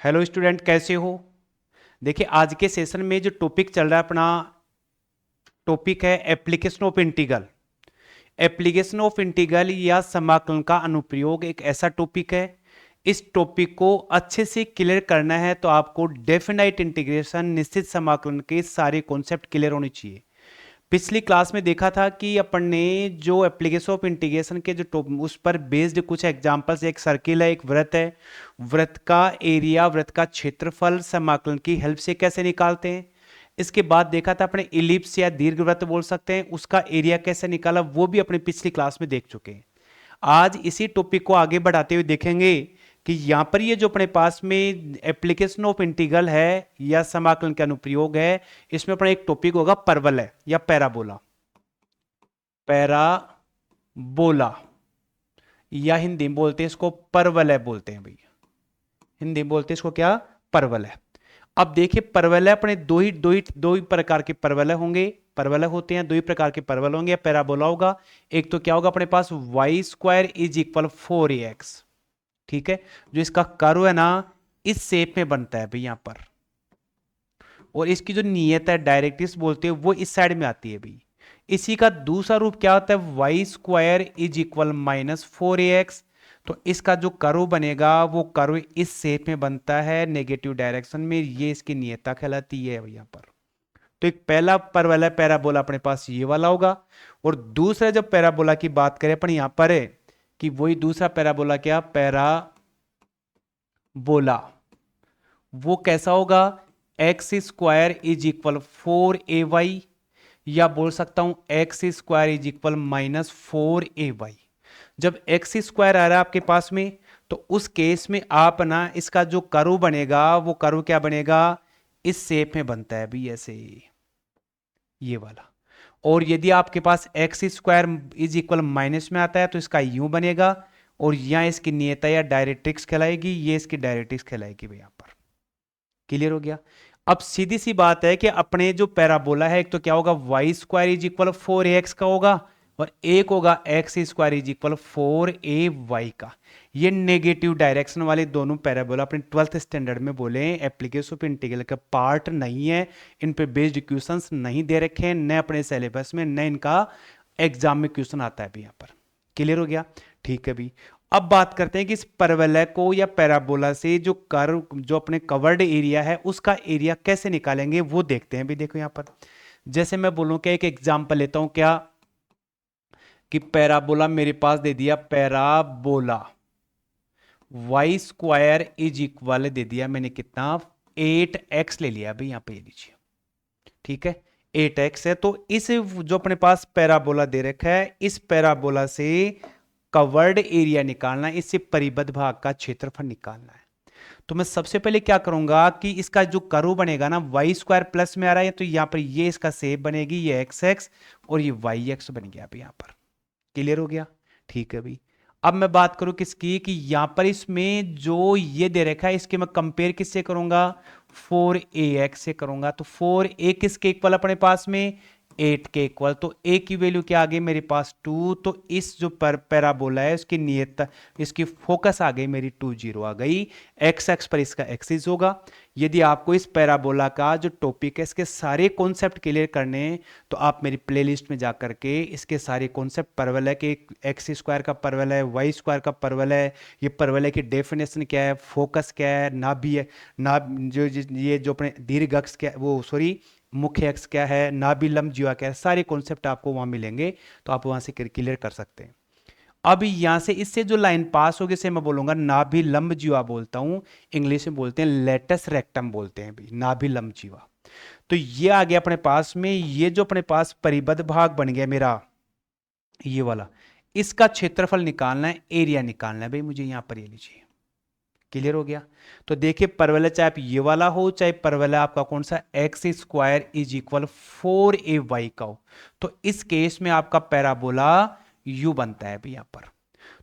Hello student, कैसे हो? देखिए, आज के सेशन में जो टॉपिक चल रहा है अपना टॉपिक है application of integral. Application of integral या समाकलन का अनुप्रयोग एक ऐसा टॉपिक है। इस टॉपिक को अच्छे से क्लियर करना है तो आपको डेफिनाइट इंटीग्रेशन, निश्चित समाकलन के सारे कॉन्सेप्ट क्लियर होने चाहिए। पिछली क्लास में देखा था कि अपन ने जो एप्लीकेशन ऑफ इंटीग्रेशन के जो उस पर बेस्ड कुछ एग्जांपल्स, एक सर्किल है, एक वृत्त है, वृत्त का एरिया, वृत्त का क्षेत्रफल समाकलन की हेल्प से कैसे निकालते हैं। इसके बाद देखा था अपने इलिप्स या दीर्घवृत्त बोल सकते हैं, उसका एरिया कैसे निकाला, वो भी अपने पिछली क्लास में देख चुके हैं। आज इसी टॉपिक को आगे बढ़ाते हुए देखेंगे कि यहां पर ये जो अपने पास में एप्लीकेशन ऑफ इंटीग्रल है या समाकलन का अनुप्रयोग है, इसमें अपना एक टॉपिक होगा परवलय या पैराबोला। पैराबोला या हिंदी में बोलते हैं इसको परवलय बोलते हैं भैया। हिंदी में बोलते हैं इसको क्या? परवलय। अब देखिए, परवलय अपने दो ही प्रकार के परवलय होंगे। परवलय होते हैं दो ही प्रकार के परवलय होंगे, पैराबोला होगा। एक तो क्या होगा अपने पास, y² इज इक्वल 4ax। ठीक है, जो इसका कर्व है ना, इस शेप में बनता है भाई यहां पर, और इसकी जो नियत है, डायरेक्ट्रिक्स बोलते हैं, वो इस साइड में आती है भाई। इसी का दूसरा रूप क्या होता है, y² इज इक्वल -4ax। तो इसका जो कर्व बनेगा वो कर्व इस शेप में बनता है, नेगेटिव डायरेक्शन में। ये इसकी नियता कहलाती है यहां पर। तो एक पहला परवलय पैराबोला अपने पास ये वाला होगा, और दूसरा जब पैराबोला की बात करें अपन यहां पर है कि वही दूसरा पैराबोला क्या, पैराबोला, वो कैसा होगा, x² इज इक्वल 4ay, या बोल सकता हूं x² इज इक्वल -4ay। जब x² आ रहा है आपके पास में, तो उस केस में आप ना इसका जो कर्व बनेगा वो कर्व क्या बनेगा, इस शेप में बनता है भी, ऐसे ये वाला। और यदि आपके पास x² इज इक्वल माइनस में आता है तो इसका यूं बनेगा, और यहां इसकी नियता या डायरेक्ट्रिक्स कहलाएगी, ये इसकी डायरेक्ट्रिक्स कहलाएगी भाई। यहां पर क्लियर हो गया। अब सीधी सी बात है कि अपने जो पैराबोला है, एक तो क्या होगा, y² इज इक्वल 4ax का होगा, और एक होगा x² इज इक्वल 4ay का। ये नेगेटिव डायरेक्शन वाले दोनों पैराबोला अपने 12th स्टैंडर्ड में बोले एप्लीकेशन ऑफ इंटीग्रल का पार्ट नहीं है। इन पे बेस्ड क्वेश्चंस नहीं दे रखे हैं, न अपने सिलेबस में, न इनका एग्जाम में क्वेश्चन आता है भी यहाँ पर। क्लियर हो गया? ठीक है भी। अब बात करते हैं कि इस परवलय को या पैराबोला से जो कर्व, जो अपने कवर्ड एरिया है, उसका एरिया कैसे निकालेंगे वो देखते हैं भी। देखो यहां पर, जैसे मैं बोलूं क्या, एक एग्जांपल लेता हूं क्या, कि पैराबोला मेरे पास दे दिया, पैराबोला y² इज इक्वल दे दिया मैंने कितना, 8x ले लिया भाई, यहां पे लीजिए। ठीक है, 8x है। तो इस जो अपने पास पैराबोला दे रखा है, इस पैराबोला से कवर्ड एरिया निकालना है, इससे परिबद्ध भाग का क्षेत्रफल निकालना है। तो मैं सबसे पहले क्या करूंगा कि इसका जो कर्व बनेगा ना, y² प्लस में आ रहा है, तो यहां पर ये इसका शेप बनेगी, ये xx, और ये yx बन गया अभी यहां पर। क्लियर हो गया? ठीक है भाई। अब मैं बात करूं किसकी, कि यहां पर इसमें जो ये दे रखा है, इसके मैं कंपेयर किससे करूंगा, 4ax से करूंगा। तो 4a किसके इक्वल अपने पास में, 8 के इक्वल। तो a की वैल्यू क्या आ गई मेरे पास, 2। तो इस जो पैराबोला है उसकी नियत, इसकी फोकस आ गई मेरी 2 0 आ गई। x एक्स पर इसका एक्सिस होगा। यदि आपको इस पैराबोला का जो टॉपिक है, इसके सारे कॉन्सेप्ट क्लियर करने हैं, तो आप मेरी प्लेलिस्ट में जा करके इसके सारे कॉन्सेप्ट, परवलय के, x² का परवलय, y² का परवलय, ये परवलय की डेफिनेशन क्या है, फोकस क्या है, नाभि है, ये जो अपने दीर्घ अक्ष क्या, वो सॉरी मुख्य अक्ष क्या है, नाभि लंब जीवा क्या है, सारे कॉन्सेप्ट आपको वहां मिलेंगे, तो आप वहां से क्लियर कर सकते हैं। अब यहां से इससे जो लाइन पास होगी, इसे मैं बोलूंगा नाभि लंब जीवा बोलता हूं, इंग्लिश में बोलते हैं लेटस रेक्टम बोलते हैं भी, नाभि लंब जीवा। तो ये आ गया अपने पास में, ये जो अपने पास परिबद्ध भाग बन गया मेरा, ये वाला, इसका क्षेत्रफल निकालना है, एरिया निकालना है भाई मुझे, यहां पर ये लीजिए। क्लियर हो गया? तो देखिए, परवलय चाहे आप ये वाला हो, चाहे परवलय आपका कौन सा, x² इज इक्वल 4ay का हो, तो इस केस में आपका पैराबोला यू बनता है भाई यहां पर।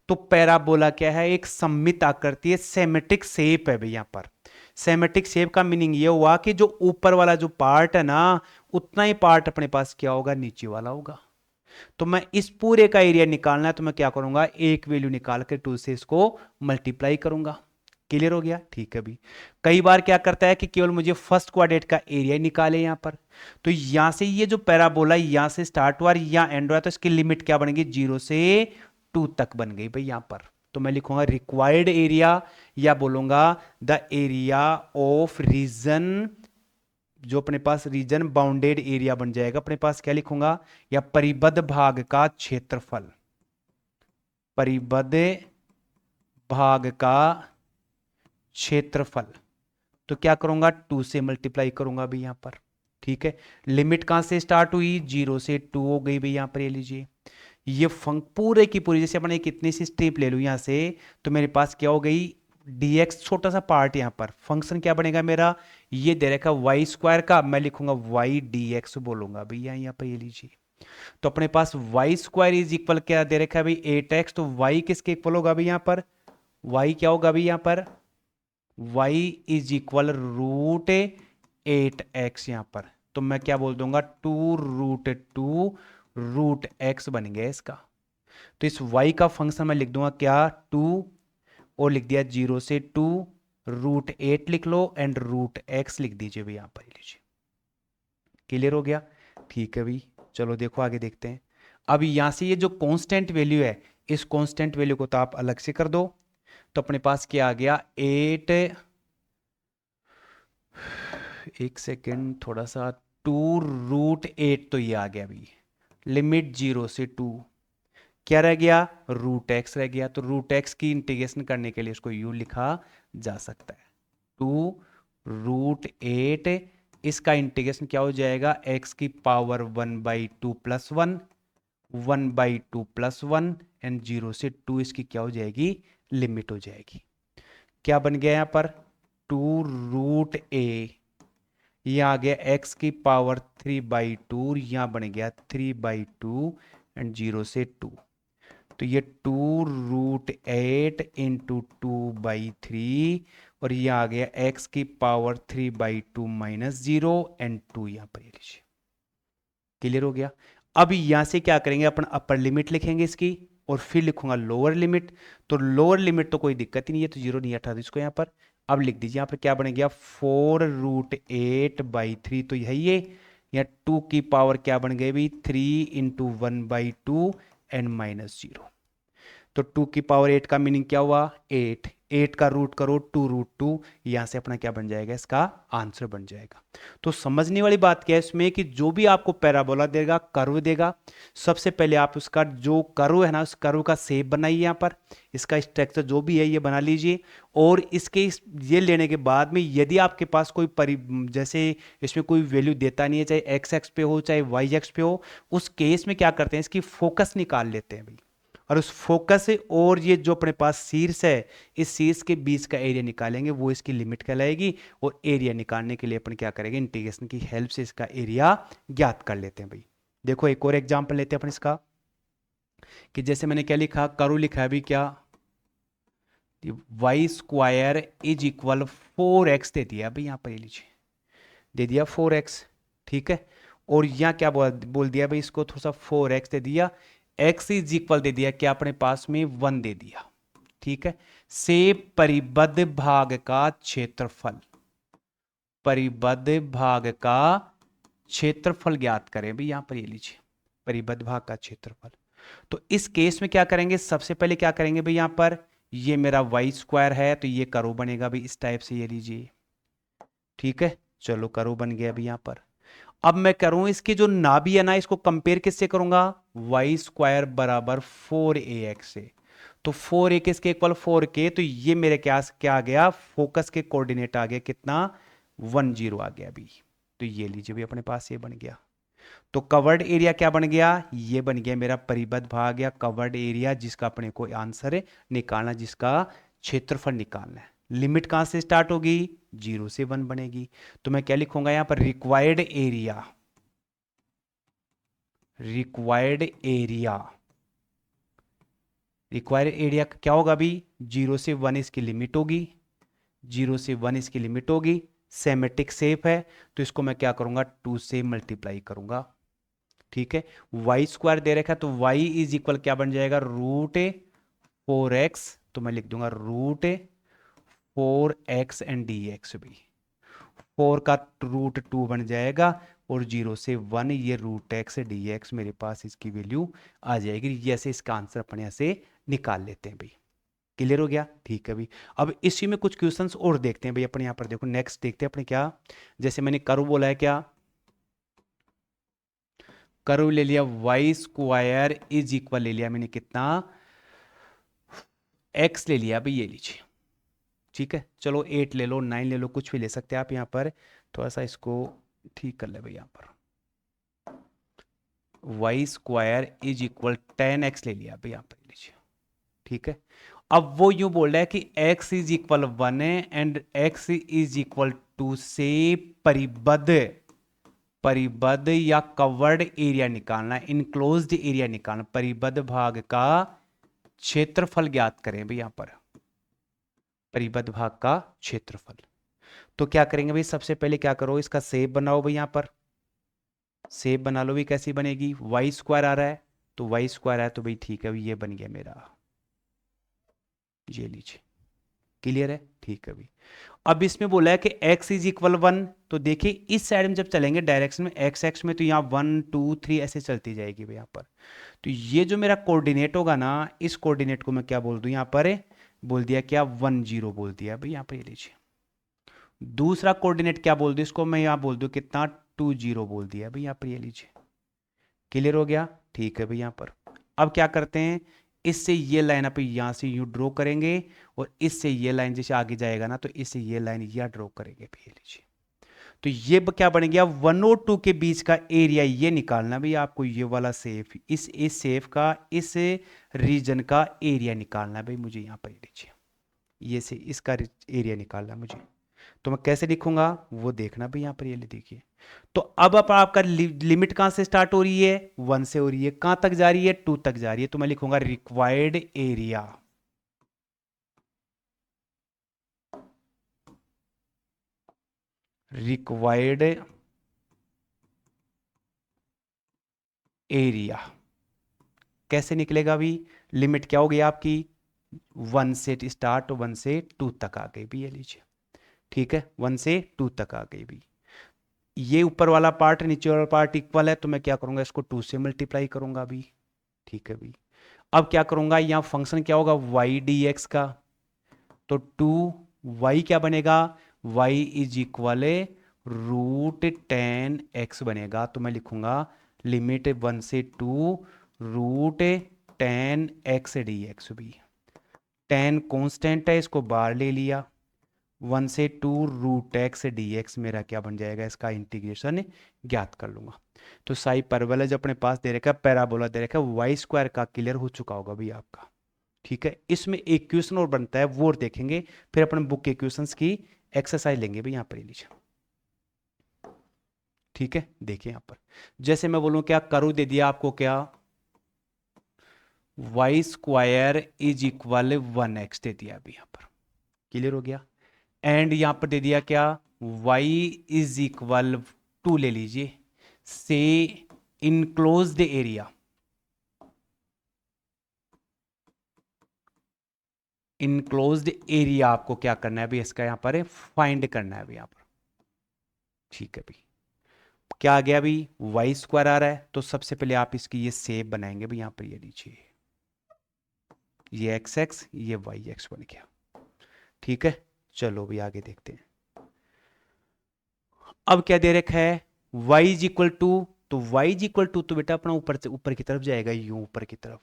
तो पैराबोला क्या है, एक सममित आकृति है, सेमेट्रिक शेप है भाई यहां पर। सेमेट्रिक शेप का मीनिंग ये हुआ कि जो ऊपर वाला जो पार्ट है ना, उतना ही पार्ट अपने पास क्या होगा, नीचे वाला होगा। तो मैं इस पूरे का एरिया निकालना है, तो मैं क्या करूंगा, एक वैल्यू निकाल कर 2 से इसको मल्टीप्लाई करूंगा। क्लियर हो गया? ठीक है भी। कई बार क्या करता है कि केवल मुझे फर्स्ट क्वाड्रेंट का एरिया निकाले यहां पर, तो यहां से ये जो पैराबोला यहां से स्टार्ट हुआ यहां एंड हुआ, तो इसकी लिमिट क्या बनेगी? 0 से 2 तक बन गई भाई यहां पर। तो मैं लिखूंगा रिक्वायर्ड एरिया, या बोलूंगा द एरिया ऑफ रीजन, जो अपने पास रीजन बाउंडेड एरिया बन जाएगा अपने पास, क्या लिखूंगा? या परिबद्ध भाग का क्षेत्रफल, परिबद्ध भाग का क्षेत्रफल। तो क्या करूंगा? 2 से मल्टीप्लाई करूंगा भी यहां पर। ठीक है, लिमिट कहां से स्टार्ट हुई? 0 से 2 हो गई भाई यहां पर। ये लीजिए, ये फंक पूरे की पूरी, जैसे अपने कितनी सी स्टेप ले लूं यहां से, तो मेरे पास क्या हो गई? dx छोटा सा पार्ट यहां पर, फंक्शन क्या बनेगा मेरा? ये दे रखा वाई स्क्वायर का, मैं लिखूंगा वाई dx बोलूंगा भैया यहां पर। ये लीजिए, तो अपने पास वाई स्क्वायर इज इक्वल क्या दे रखा है भाई? 8x। तो वाई किसके इक्वल होगा भाई यहां पर? वाई क्या होगा भाई यहां पर? वाई इज इक्वल √8x यहां पर। तो मैं क्या बोल दूंगा? 2√2 √x बन गया इसका। तो इस y का फंक्शन मैं लिख दूंगा क्या? 2, और लिख दिया 0 से 2, √8 लिख लो, एंड √x लिख दीजिए भाई यहां पर। लीजिए, क्लियर हो गया? ठीक है भाई, चलो देखो आगे देखते हैं। अब यहां से ये जो कांस्टेंट वैल्यू है, इस कांस्टेंट वैल्यू को तो आप अलग से कर दो। तो अपने पास क्या आ गया? 8, एक सेकेंड थोड़ा सा, 2√8, तो ये आ गया अभी। लिमिट 0 से 2, क्या रह गया? √x रह गया। तो √x की इंटीग्रेशन करने के लिए इसको u लिखा जा सकता है। 2√8, इसका इंटीग्रेशन क्या हो जाएगा? x की पावर 1/2 प्लस 1, 1/2 प्लस 1, एंड 0 से 2 इसकी क्या हो जाएगी? लिमिट हो जाएगी। क्या बन गया यहां पर? 2√a, ये आ गया x की पावर 3/2, यहां बन गया 3/2, एंड 0 से 2। तो ये 2√8 इंटू 2/3, और ये आ गया x की पावर 3/2 माइनस 0 एंड 2 यहां पर। ये लीजिए, क्लियर हो गया? अब यहां से क्या करेंगे? अपन अपर लिमिट लिखेंगे इसकी, और फिर लिखूंगा लोअर लिमिट। तो लोअर लिमिट तो कोई दिक्कत ही नहीं है, तो 0 नहीं हटा दो इसको यहां पर। अब लिख दीजिए यहां पर क्या बन गया? 4√8/3, तो यही है। या 2 की पावर क्या बन गई भाई? 3 इंटू 1/2 एंड माइनस 0। तो 2 की पावर 8 का मीनिंग क्या हुआ? 8। 8 का रूट करो 2√2, यहां से अपना क्या बन जाएगा? इसका आंसर बन जाएगा। तो समझने वाली बात क्या है इसमें, कि जो भी आपको पैराबोला देगा, कर्व देगा, सबसे पहले आप उसका जो कर्व है ना, उस कर्व का शेप बनाइए यहां पर, इसका स्ट्रक्चर जो भी है ये बना लीजिए। और इसके ये लेने के बाद में यदि आपके पास कोई जैसे इसमें कोई वैल्यू देता नहीं है, चाहे एक्स एक्स पे हो चाहे वाई एक्स पे हो, उस केस में क्या करते हैं? इसकी फोकस निकाल लेते हैं भाई, और उस फोकस से और ये जो अपने पास शीर्ष है, इस शीर्ष के बीच का एरिया निकालेंगे, वो इसकी लिमिट कहलाएगी। और एरिया निकालने के लिए अपन क्या करेंगे? इंटीग्रेशन की हेल्प से इसका एरिया ज्ञात कर लेते हैं भाई। देखो एक और एग्जांपल लेते हैं अपन इसका, कि जैसे मैंने क्या लिखा? कर्व लिखा है अभी क्या? Y square is equal 4x दे दिया भाई यहां पर। ये लीजिए, दे दिया 4x। ठीक है, और यहां क्या बोल दिया भाई? इसको थोड़ा सा 4x दे दिया, x इज इक्वल दे दिया क्या अपने पास में? 1 दे दिया। ठीक है, से परिबद्ध भाग का क्षेत्रफल, परिबद्ध भाग का क्षेत्रफल ज्ञात करें भाई यहां पर। ये लीजिए, परिबद्ध भाग का क्षेत्रफल। तो इस केस में क्या करेंगे? सबसे पहले क्या करेंगे भाई? यहां पर ये मेरा वाई स्क्वायर है, तो ये कर्व बनेगा भाई इस टाइप से। ये लीजिए, ठीक है, चलो कर्व बन गया अभी यहां पर। अब मैं करूं इसकी जो नाभि है ना, इसको कंपेयर किससे करूंगा? वाई स्क्वायर बराबर 4ax से। तो 4a किसके इक्वल? 4k। तो ये मेरे क्या आ गया? फोकस के कोऑर्डिनेट आ गया कितना? 10 आ गया अभी। तो ये लीजिए भी अपने पास ये बन गया। तो कवर्ड एरिया क्या बन गया? ये बन गया मेरा परिबद्ध भाग या कवर्ड एरिया, जिसका अपने को आंसर निकालना, जिसका क्षेत्रफल निकालना है। लिमिट कहां से स्टार्ट होगी? 0 से 1 बनेगी। तो मैं क्या लिखूंगा यहां पर? Required area, required area, required area क्या होगा अभी? 0 से 1 इसकी लिमिट होगी, 0 से 1 इसकी लिमिट होगी। सेमेटिक शेप है, तो इसको मैं क्या करूंगा? 2 से मल्टीप्लाई करूंगा। ठीक है, वाई स्क्वायर दे रखा है, तो वाई इज इक्वल क्या बन जाएगा? √4x। तो मैं लिख दूंगा 4x एंड dx भी, 4 का रूट 2 बन जाएगा और 0 से 1 ये रूट एक्स dx मेरे पास इसकी वैल्यू आ जाएगी। जैसे इसका आंसर अपने यहाँ से निकाल लेते हैं भाई। क्लियर हो गया? ठीक है भाई। अब इसी में कुछ क्वेश्चंस और देखते हैं भाई अपने यहाँ पर। देखो नेक्स्ट देखते हैं अपने क्या, जैसे मैंने कर्व बोला है, क्या कर्व ले लिया, वाई स्क्वायर इज इक्वल ले लिया मैंने कितना, एक्स ले लिया भाई, ये लीजिए। ठीक है, चलो 8 ले लो, 9 ले लो, कुछ भी ले सकते हैं आप यहाँ पर। थोड़ा सा इसको ठीक कर ले भाई यहाँ पर। Y square is equal 10x ले लिया भाई यहाँ पर, लीजिए। ठीक है, अब वो यूं बोल रहा है कि x इज इक्वल 1 है एंड x इज इक्वल 2 से परिबद्ध, परिबद्ध या कवर्ड एरिया निकालना, इनक्लोज्ड एरिया निकालना, परिबद्ध भाग का क्षेत्रफल ज्ञात करें भाई यहां पर, परिबद्ध भाग का क्षेत्रफल। तो क्या करेंगे भाई, सबसे पहले क्या करो, इसका सेब बनाओ भाई यहां पर, सेब बना लो भाई। कैसी बनेगी, वाई स्क्वायर आ रहा है तो वाई स्क्वायर है तो भाई ठीक है भाई, ये बन गया मेरा, ये लीजिए। क्लियर है? ठीक है भाई। अब इसमें बोला है कि x इज इक्वल 1, तो देखिए इस साइड में जब चलेंगे डायरेक्शन में एक्स एक्स में, तो यहाँ 1 2 3 ऐसे चलती जाएगी भाई यहाँ पर। तो ये जो मेरा कोऑर्डिनेट होगा ना, इस कोऑर्डिनेट को मैं क्या बोल दूं यहाँ पर, बोल दिया क्या, 1 0 बोल दिया भाई यहाँ पर, ये लीजिए। दूसरा कोऑर्डिनेट क्या बोल दूं इसको, मैं यहाँ बोल दूं कितना, 2 0 बोल दिया भाई यहाँ पर, ये लीजिए। क्लियर हो गया? ठीक है भाई यहाँ पर। अब क्या करते हैं, इससे ये लाइन आप यहां से यू ड्रॉ करेंगे और इससे ये लाइन जैसे आगे जाएगा ना, तो इससे ये लाइन यह ड्रॉ करेंगे भैया, लीजिए। तो ये क्या बन गया, 1 और 2 के बीच का एरिया ये निकालना भैया आपको, ये वाला सेफ, इस सेफ का, इस रीजन का एरिया निकालना भाई मुझे यहाँ पर, लीजिए। ये से इसका एरिया निकालना मुझे, तो मैं कैसे लिखूंगा वो देखना भाई यहाँ पर, ये देखिए। तो अब आपका लिमिट कहां से स्टार्ट हो रही है, 1 से हो रही है, कहां तक जा रही है, 2 तक जा रही है। तो मैं लिखूंगा रिक्वायर्ड एरिया, रिक्वायर्ड एरिया कैसे निकलेगा अभी, लिमिट क्या हो गई आपकी, 1 से स्टार्ट, 1 से 2 तक आ गई भी, ये लीजिए। ठीक है, 1 से 2 तक आ गई भी। ये ऊपर वाला पार्ट नीचे वाला पार्ट इक्वल है, तो मैं क्या करूंगा, इसको 2 से मल्टीप्लाई करूंगा अभी। ठीक है भाई। अब क्या करूंगा, यहां फंक्शन क्या होगा, वाई डी एक्स का, तो 2 वाई क्या बनेगा, Y is equal root 10x बनेगा। तो मैं लिखूंगा लिमिट 1 से 2 रूट 10x dx भी, 10 कांस्टेंट है, इसको बाहर ले लिया, 1 से 2 रूट एक्स dx मेरा क्या बन जाएगा, इसका इंटीग्रेशन ज्ञात कर लूंगा। तो साई परवल जो अपने पास दे रखा है, पैराबोला दे रखा है, वाई स्क्वायर का क्लियर हो चुका होगा भाई आपका। ठीक है, इसमें एक क्वेश्चन और बनता है, वो और देखेंगे, फिर अपन बुक के क्वेश्चंस की एक्सरसाइज लेंगे भाई यहाँ पर, लीजिए। ठीक है, देखिए यहाँ पर, जैसे मैं बोलूं क्या, करूँ दे दिया आपको क्या, y square is equal 1x दे दिया अभी यहाँ पर। क्लियर हो गया? एंड यहां पर दे दिया क्या, y इज इक्वल 2 ले लीजिए, से enclose the area, enclosed area आपको क्या करना है अभी, इसका यहां पर फाइंड करना है अभी यहां पर। ठीक है भाई, क्या आ गया अभी, वाई स्क्वायर आ रहा है, तो सबसे पहले आप इसकी ये सेप बनाएंगे भाई यहां पर, ये लीजिए, ये एक्स एक्स, ये वाई एक्स बन गया। ठीक है, चलो भाई आगे देखते हैं। अब क्या दे रखा है, y इज इक्वल टू, तो y इज इक्वल टू तो बेटा अपना ऊपर से ऊपर की तरफ जाएगा, यूं ऊपर की तरफ,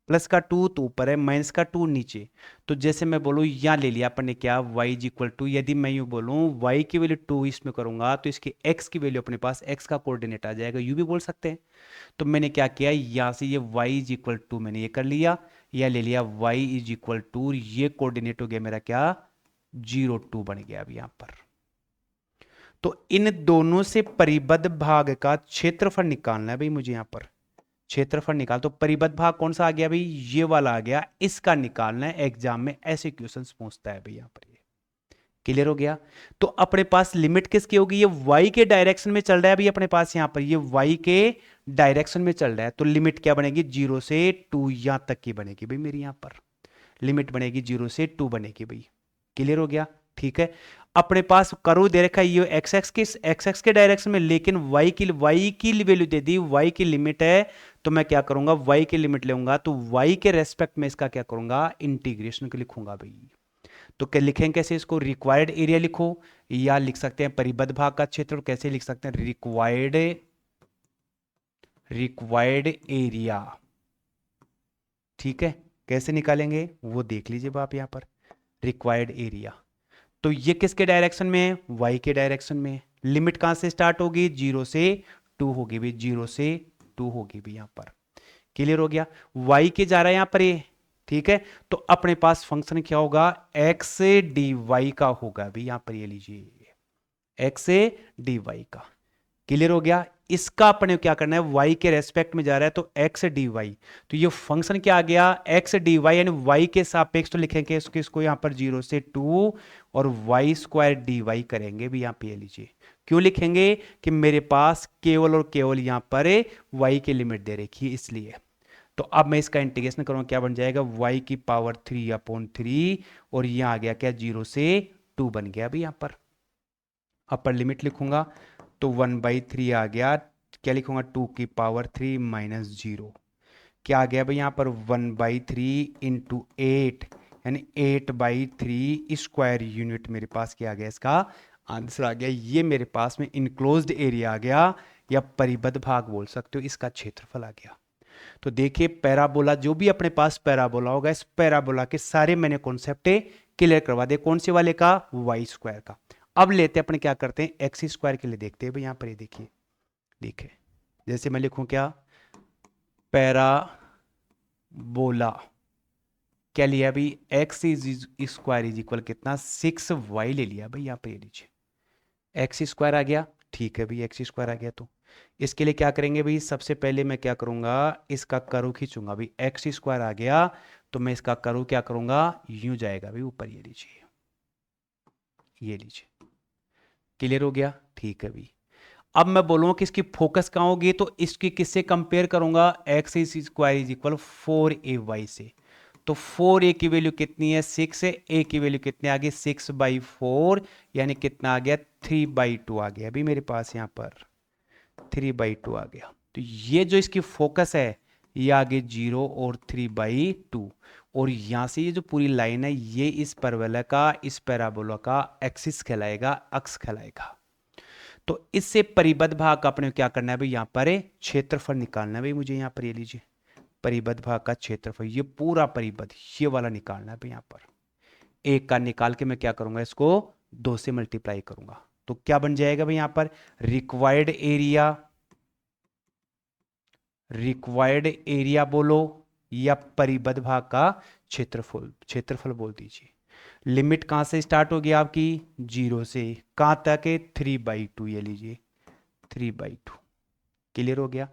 प्लस का 2 तो ऊपर है, माइनस का 2 नीचे। तो जैसे मैं बोलूं, यहां ले लिया अपन ने क्या, y इज इक्वल टू, यदि मैं यूं बोलूं y की वैल्यू 2 इसमें करूंगा, तो इसकी x की वैल्यू अपने पास, x का कोऑर्डिनेट आ जाएगा, यूं भी बोल सकते हैं। तो मैंने क्या किया, यहां से ये y इज इक्वल टू मैंने ये कर लिया, या ले लिया y इज इक्वल टू, ये कोऑर्डिनेट हो गया मेरा क्या, 0 2 बन गया अभी यहां पर। तो इन दोनों से परिबद्ध भाग का क्षेत्रफल निकालना है भाई मुझे, यहां पर क्षेत्रफल निकाल, तो परिबद्ध भाग कौन सा आ गया भाई, ये वाला आ गया, इसका निकालना है। एग्जाम में ऐसे क्वेश्चंस पूछता है भाई यहां पर, ये क्लियर हो गया। तो अपने पास लिमिट किसकी होगी, ये y के डायरेक्शन में चल रहा है भाई अपने पास, यहां पर ये y के डायरेक्शन में चल रहा है, तो लिमिट क्या बनेगी, 0 से 2 यहां तक की बनेगी भाई मेरी, यहां पर लिमिट बनेगी 0 से 2 बनेगी भाई। क्लियर हो गया, ठीक है। अपने पास कर्व दे रखा है ये एक्स एक्स के डायरेक्शन में, लेकिन वाई की वैल्यू दे दी, वाई की लिमिट है, तो मैं क्या करूंगा, वाई की लिमिट लूंगा, तो वाई के रेस्पेक्ट में इसका क्या करूंगा, इंटीग्रेशन के लिखूंगा भाई। तो क्या लिखेंगे कैसे इसको, रिक्वायर्ड एरिया लिखो, या लिख सकते हैं परिबद्ध भाग का क्षेत्र, कैसे लिख सकते हैं, रिक्वायर्ड एरिया, ठीक है। कैसे निकालेंगे वो देख लीजिए आप यहां पर, रिक्वायर्ड एरिया। तो ये किसके डायरेक्शन में है, वाई के डायरेक्शन में है। लिमिट कहां से स्टार्ट होगी, 0 से 2 होगी भी, 0 से 2 होगी भी यहां पर। क्लियर हो गया, वाई के जा रहा है यहां पर ये, ठीक है। तो अपने पास फंक्शन क्या होगा, एक्स डी वाई का होगा भी यहां पर, ये लीजिए एक्स डी वाई का। क्लियर हो गया, इसका अपने क्या करना है, y के रेस्पेक्ट में जा रहा है, तो x dy, तो ये फंक्शन क्या आ गया, x dy यानी y के सापेक्ष तो लिखेंगे इसको यहां पर 0 से 2 और y स्क्वायर dy करेंगे भी यहां पे, ये लीजिए। क्यों लिखेंगे कि मेरे पास केवल और केवल यहां पर y की लिमिट दे रखी है इसलिए। तो अब मैं इसका इंटीग्रेशन करूंगा, क्या बन जाएगा, y की पावर 3/3 और यहां आ गया क्या, 0 से 2 बन गया अभी यहां पर। अपर लिमिट लिखूंगा तो 1/3 आ गया, क्या लिखूंगा, 2 की पावर 3 माइनस 0, क्या आ गया भाई यहां पर 1/3 इंटू 8, यानी 8/3 स्क्वायर यूनिट मेरे पास क्या आ गया, इसका आंसर आ गया। ये मेरे पास में इनक्लोज्ड एरिया आ गया, या परिबद्ध भाग बोल सकते हो, इसका क्षेत्रफल आ गया। तो देखिए पैराबोला, जो भी अपने पास पैराबोला होगा, इस पैराबोला के सारे मैंने कॉन्सेप्ट क्लियर करवा दे। कौन से वाले का, वाई स्क्वायर का। अब लेते अपने क्या करते हैं, एक्स स्क्वायर के लिए देखते हैं भाई यहां पर, ये देखिए, देखिए जैसे मैं लिखूं क्या, पैराबोला, क्या लिया भाई, x is square is equal कितना, 6y ले लिया भाई यहां पर, ये लीजिए एक्स स्क्वायर आ गया, ठीक है भाई एक्स स्क्वायर आ गया। तो इसके लिए क्या करेंगे भाई, सबसे पहले मैं क्या करूंगा, इसका कर्व खींचूंगा भाई, एक्स स्क्वायर आ गया, तो मैं इसका कर्व क्या करूंगा, यूं जाएगा भाई ऊपर, ये लीजिए, ये लीजिए। क्लियर हो गया, ठीक है भाई। अब मैं बोलूंगा कि इसकी फोकस कहां होगी, तो इसकी किससे कंपेयर करूंगा, x square is equal 4ay से। तो 4a की वैल्यू कितनी है, 6 है, a की वैल्यू कितनी आ गई, 6/4, यानी कितना आ गया, 3/2 आ गया अभी मेरे पास यहां पर, 3/2 आ गया। तो ये जो इसकी फोकस है, ये आगे 0 और 3/2, और यहां से ये जो पूरी लाइन है, ये इस परवलय का, इस पैराबोला का एक्सिस कहलाएगा, अक्ष कहलाएगा। तो इससे परिबद्ध भाग का अपने क्या करना है भाई, यहां पर क्षेत्रफल निकालना है भाई मुझे, यहां पर ये लीजिए परिबद्ध भाग का क्षेत्रफल, ये पूरा परिबद्ध, ये वाला निकालना है भाई यहां पर। एक का निकाल के मैं क्या करूंगा, इसको 2 से मल्टीप्लाई करूंगा, तो क्या बन जाएगा भाई यहां पर, रिक्वायर्ड एरिया, रिक्वायर्ड एरिया बोलो, या परिबद्ध भाग का क्षेत्रफल, क्षेत्रफल बोल दीजिए। लिमिट कहां से स्टार्ट होगी आपकी, 0 से कहां तक है, 3/2, ये लीजिए 3/2। क्लियर हो गया,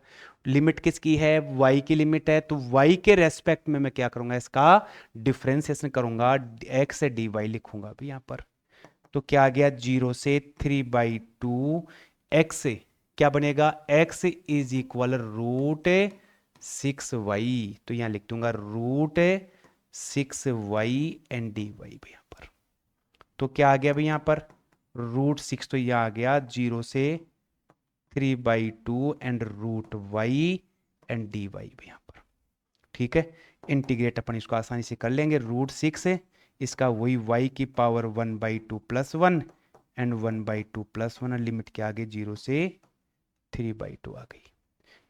लिमिट किसकी है, y की लिमिट है, तो y के रेस्पेक्ट में मैं क्या करूंगा, इसका डिफरेंशिएशन करूंगा, x से dy लिखूंगा भी यहां पर। तो क्या आ गया, 0 से 3/2, x से क्या बनेगा, x इज इक्वल √6y, तो यहां लिख दूंगा √6y एंड dy भी यहां पर। तो क्या आ गया भाई यहां पर, √6, तो यह आ गया 0 से 3/2 एंड √y एंड dy भी यहां पर, ठीक है। इंटीग्रेट अपन इसको आसानी से कर लेंगे, √6 है, इसका वही y की पावर 1/2 + 1 एंड 1/2 + 1, लिमिट क्या आ गई, 0 से 3/2 आ गई।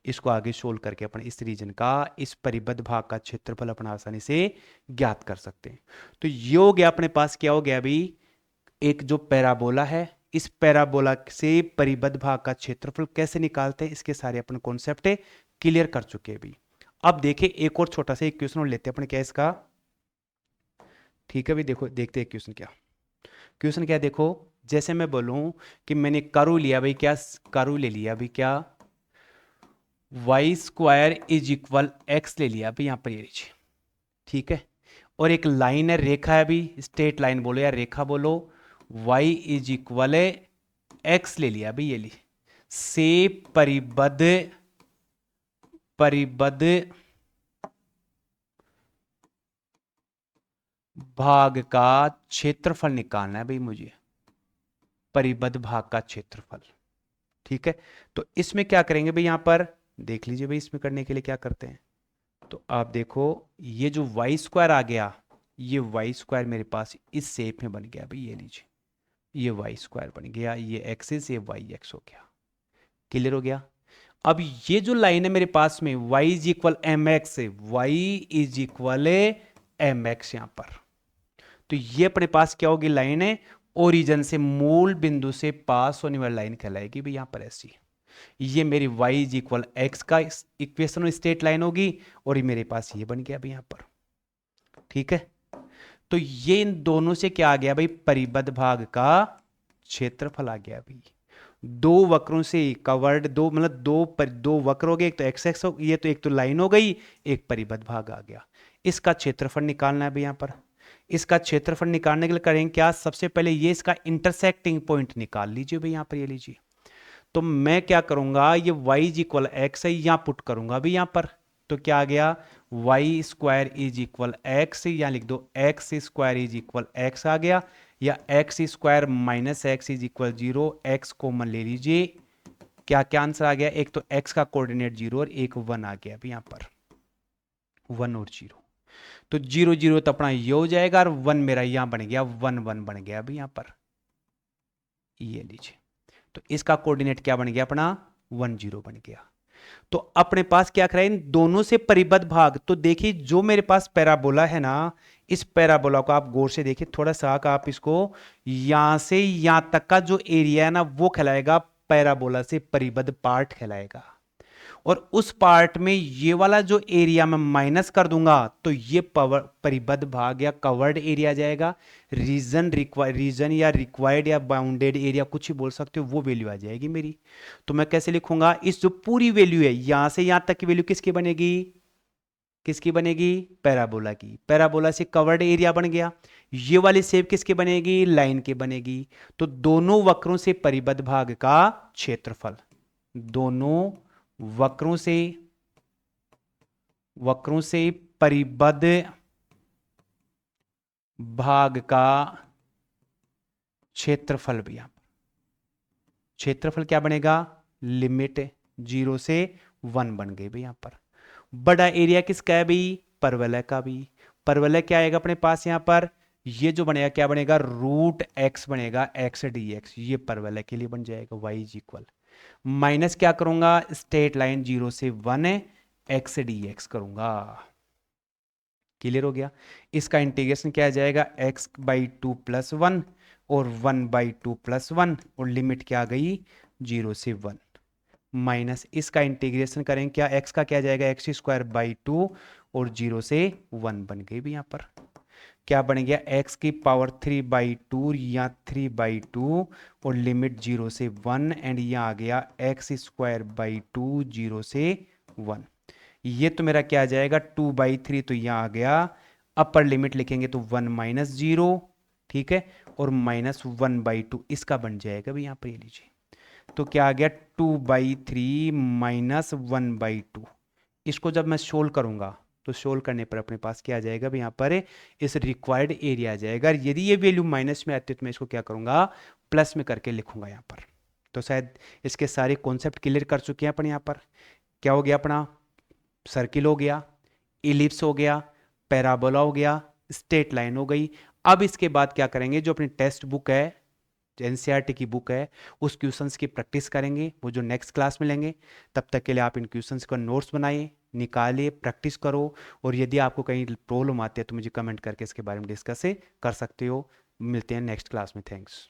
इसको आगे सोल्व करके अपन इस रीजन का, इस परिबद्ध भाग का क्षेत्रफल अपन आसानी से ज्ञात कर सकते हैं। तो ये हो गया अपने पास, क्या हो गया अभी, एक जो पैराबोला है, इस पैराबोला से परिबद्ध भाग का क्षेत्रफल कैसे निकालते हैं, इसके सारे अपन कॉन्सेप्ट क्लियर कर चुके हैं अभी। अब देखिए एक और छोटा सा एक क्वेश्चन और लेते हैं अपन, क्या इसका, ठीक है भाई, देखो देखते हैं क्वेश्चन क्या, क्वेश्चन क्या है, देखो जैसे मैं बोलूं कि मैंने कर्व लिया भाई, क्या कर्व ले लिया भाई, क्या y square is equal x ले लिया भाई यहां पर, ये लीजिए, ठीक है। और एक लाइन है, रेखा है अभी, स्ट्रेट लाइन बोलो या रेखा बोलो, y इज इक्वल एक्स ले लिया अभी, ये ली से परिबद्ध, परिबद्ध भाग का क्षेत्रफल निकालना है भाई मुझे, परिबद्ध भाग का क्षेत्रफल। ठीक है, तो इसमें क्या करेंगे भाई, यहां पर देख लीजिए भाई, इसमें करने के लिए क्या करते हैं, तो आप देखो ये जो वाई स्क्वायर आ गया, ये वाई स्क्वायर मेरे पास इस शेप में बन गया भाई, ये लीजिए, ये वाई स्क्वायर बन गया, ये एक्सिस, ये वाई एक्स हो गया। क्लियर हो गया। अब ये जो लाइन है मेरे पास में y is equal m x, y is equal m x, यहां पर तो ये अपने पास क्या होगी, लाइन है ओरिजिन से, मूल बिंदु से पास होने वाली लाइन कहलाएगी भाई यहां पर ऐसी। ये मेरी y इज इक्वल एक्स का इक्वेशन स्टेट लाइन होगी, और ये मेरे पास ये बन गया भाई यहां पर। ठीक है, तो ये इन दोनों से क्या आ गया भाई, परिबद्ध भाग का क्षेत्रफल आ गया भाई। दो वक्रों से कवर्ड, दो मतलब दो वक्र हो गए, एक तो एक्स एक्स हो, ये तो एक तो लाइन हो गई, एक परिबद्ध भाग आ गया। इसका क्षेत्रफल निकालना है भाई यहां पर। इसका क्षेत्रफल निकालने के लिए करेंगे क्या, सबसे पहले ये इसका इंटरसेक्टिंग पॉइंट निकाल लीजिए भाई यहां पर, ये लीजिए। तो मैं क्या करूंगा, ये y इज इक्वल एक्स है, यहां पुट करूंगा भाई यहां पर, तो क्या आ गया, Y square is equal X, यहां लिख दो X square is equal X आ गया, या X square minus X is equal 0, X common ले लीजिए। क्या क्या आंसर आ गया, एक तो एक्स का कोऑर्डिनेट 0 और एक 1 आ गया अभी यहां पर, 1 और 0, तो 0 0 तो अपना ये हो जाएगा, और 1 मेरा यहां बन गया, 1 1 बन गया अभी यहां पर, ये लीजिए। तो इसका कोऑर्डिनेट क्या बन गया अपना, 1 0 बन गया। तो अपने पास क्या करें, इन दोनों से परिबद्ध भाग, तो देखिए जो मेरे पास पैराबोला है ना, इस पैराबोला को आप गौर से देखिए थोड़ा सा, आप इसको यहां से यहां तक का जो एरिया है ना, वो कहलाएगा पैराबोला से परिबद्ध पार्ट कहलाएगा। और उस पार्ट में ये वाला जो एरिया मैं माइनस कर दूंगा, तो ये परिबद्ध भाग या कवर्ड एरिया आ जाएगा। रीजन या रिक्वायर्ड या बाउंडेड एरिया कुछ ही बोल सकते हो, वो वैल्यू आ जाएगी मेरी। तो मैं कैसे लिखूंगा, इस जो पूरी वैल्यू है यहां से यहां तक की वैल्यू किसकी बनेगी, किसकी बनेगी, पैराबोला की। पैराबोला से कवर्ड एरिया बन गया। ये वाली शेप किसकी बनेगी, लाइन की बनेगी। तो दोनों वक्रों से परिबद्ध भाग का क्षेत्रफल, दोनों वक्रों से परिबद्ध भाग का क्षेत्रफल भी, यहां पर क्षेत्रफल क्या बनेगा, लिमिट 0 से 1 बन गई भाई यहां पर। बड़ा एरिया किसका है भाई, परवलय का भी। परवलय क्या आएगा अपने पास यहां पर, ये जो बनेगा क्या बनेगा, रूट एक्स बनेगा, एक्स डी एक्स, ये परवलय के लिए बन जाएगा। वाई इज इक्वल माइनस क्या करूंगा, स्ट्रेट लाइन 0 से 1 है, एक्स डी एक्स करूंगा। क्लियर हो गया। इसका इंटीग्रेशन क्या आ जाएगा, एक्स बाई टू प्लस 1 और 1 बाई टू प्लस 1, और लिमिट क्या आ गई, 0 से 1, माइनस इसका इंटीग्रेशन करेंगे क्या, एक्स का क्या जाएगा, एक्स स्क्वायर बाई 2 और 0 से 1 बन गई भी यहां पर। क्या बन गया, एक्स की पावर 3 बाई 2 या 3 बाई 2 और लिमिट 0 से 1, एंड यहां आ गया एक्स स्क्वायर बाई 2 0 से 1। ये तो मेरा क्या आ जाएगा, 2/3, तो यहां आ गया, अपर लिमिट लिखेंगे तो 1 माइनस 0, ठीक है, और माइनस 1/2 इसका बन जाएगा भी यहां पर, ये लीजिए। तो क्या आ गया, 2/3 माइनस 1/2। इसको जब मैं सोल्व करूंगा, तो सोल्व करने पर अपने पास क्या आ जाएगा भी यहां पर, इस रिक्वायर्ड एरिया आ जाएगा। यदि ये वैल्यू माइनस में आती है तो मैं इसको क्या करूंगा, प्लस में करके लिखूंगा यहां पर। तो शायद इसके सारे कॉन्सेप्ट क्लियर कर चुके हैं अपन यहां पर। क्या हो गया अपना, सर्किल हो गया, इलिप्स हो गया, पैराबोला हो गया, स्ट्रेट लाइन हो गई। अब इसके बाद क्या करेंगे, जो अपनी टेक्स्ट बुक है, एनसीईआरटी की बुक है, उस क्वेश्चंस की प्रैक्टिस करेंगे, वो जो नेक्स्ट क्लास में लेंगे। तब तक के लिए आप इन क्वेश्चंस का नोट्स बनाइए, निकालिए, प्रैक्टिस करो, और यदि आपको कहीं प्रॉब्लम आती है तो मुझे कमेंट करके इसके बारे में डिस्कस कर सकते हो। मिलते हैं नेक्स्ट क्लास में। थैंक्स।